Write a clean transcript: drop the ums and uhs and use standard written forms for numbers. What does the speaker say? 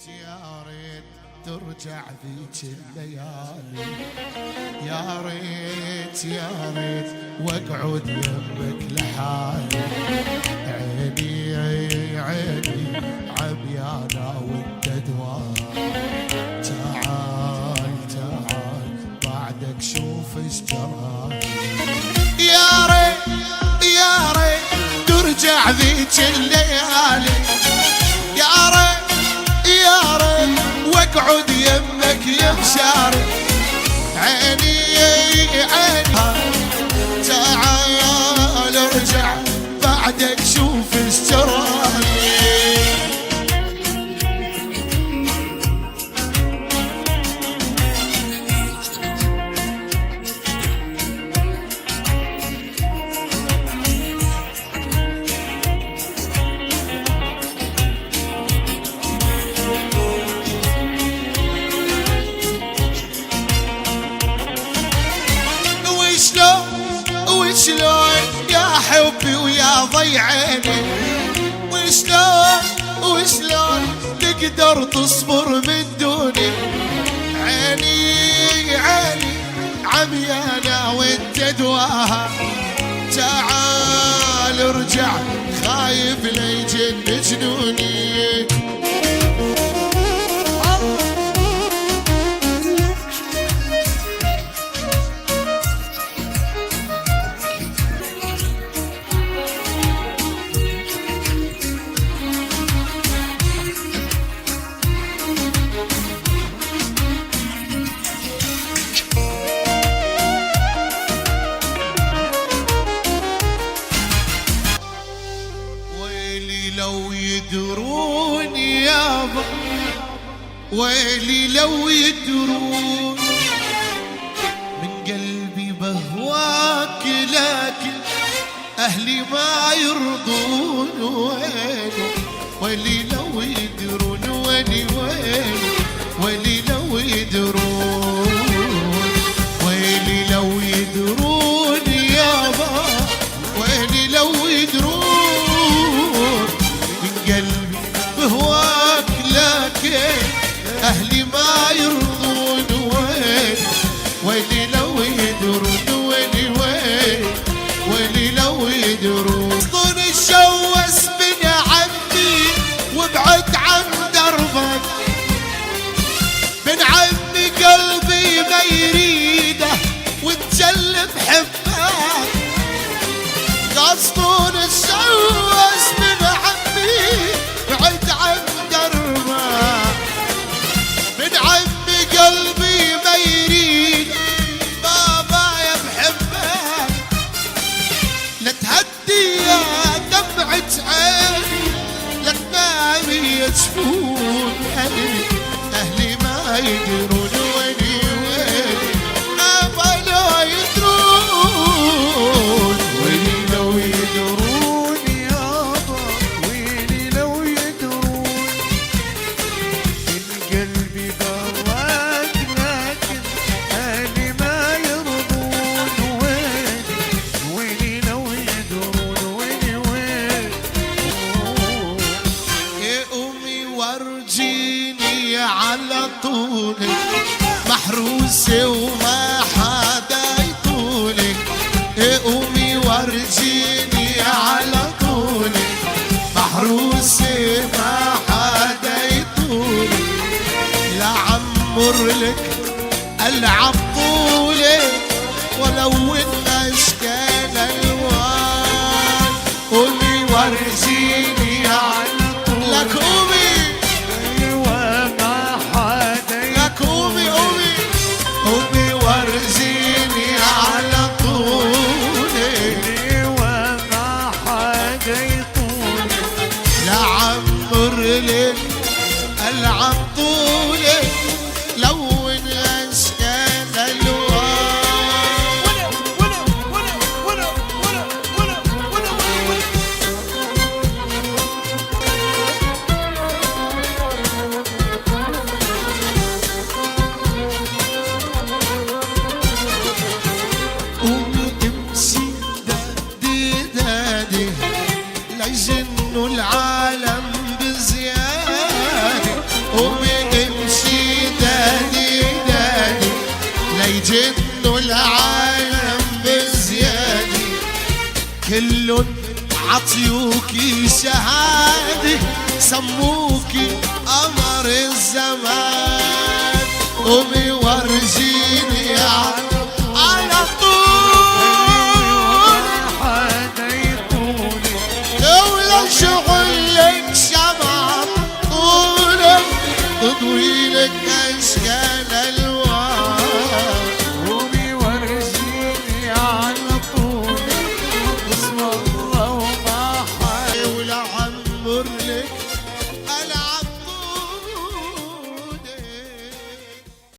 يا ريت ترجع ذيك الليالي، يا ريت يا ريت واقعد يمك لحالي. عيني عيني عميانا وانت دواء، تعال تعال بعدك شوف ايش جرالي. يا ريت يا ريت ترجع ذيك الليالي، يا ريت يا ريت واقعد يمك يا مشاري. عيني عيني تعال ارجع بعدك شوف ايش جرالي. وشلون يا حبي ويا ضي عيني، وشلون وشلون تقدر تصبر من دوني. عيني عيني عميانا وانت دواها، تعال ارجع خايف ليجن جنوني. لو يدرون يابا، ويلي لو يدرون من قلبي بهواك، لكن أهلي ما يرضون. ويلي ويلي لو يدرون، ويلي ويلي ويلي لو يدرون، ويلي لو يدرون يابا، ويلي لو يدرون قلبي بهواك، لكن أهلي ما يرضون. ويلي ويلي لو يدرون، ويلي ويلي ويلي لو يدرون. اصطن الشوس من عمي وابعد عن دربك، من عمي قلبي ما يريده وتجلب حبك. اصطن الشوس من بعد عن دربك، من عمي قلبي ما يريد بابا يا بحبك. لا تهدي يا دمعة عيني، لا تنامي يا جفون أهلي، أهلي ما يدرون. ويلي ويلي بابا لا يدرون، ويلي لو يدرون. على طولك محروسة وما حدا يطولك، قومي وارجيني على طولك محروسة ما حدا يطولك. لعمر لك العب طولك ولو اشكال الوان. قومي وارجيني على طولك، قومي وارزيني على طولك وما حدا يطولك. لعمر لك العب طولك لون اشكال الوان. العالم بزيادة كلن عطيوكي شهادة سموكي قمر الزمان قومي ورجيني